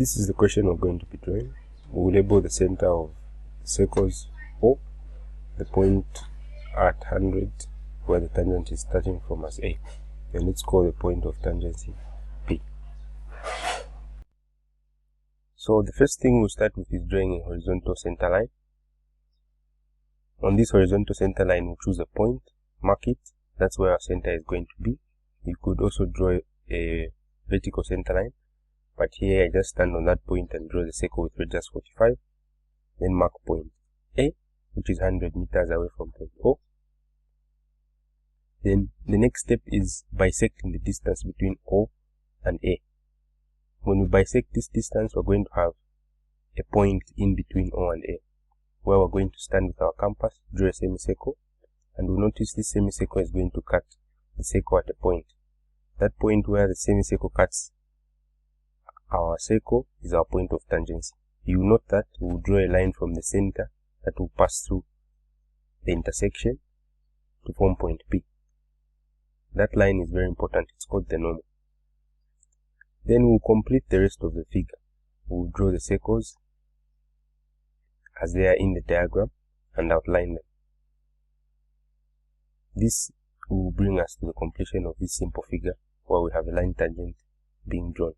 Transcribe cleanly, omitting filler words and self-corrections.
This is the question we're going to be drawing. We will label the center of circles O, the point at 100 where the tangent is starting from as A, and let's call the point of tangency P. So the first thing we'll start with is drawing a horizontal center line. On this horizontal center line, we'll choose a point, mark it, that's where our center is going to be. You could also draw a vertical center line, but here I just stand on that point and draw the circle with radius 45, then mark point A, which is 100 meters away from point O. Then the next step is bisecting the distance between O and A. When we bisect this distance, we're going to have a point in between O and A, where we're going to stand with our compass, draw a semicircle, and we'll notice this semicircle is going to cut the circle at a point. That point where the semicircle cuts our circle is our point of tangency. You note that we'll draw a line from the center that will pass through the intersection to form point P. That line is very important, it's called the normal. Then we'll complete the rest of the figure. We'll draw the circles as they are in the diagram and outline them. This will bring us to the completion of this simple figure where we have a line tangent being drawn.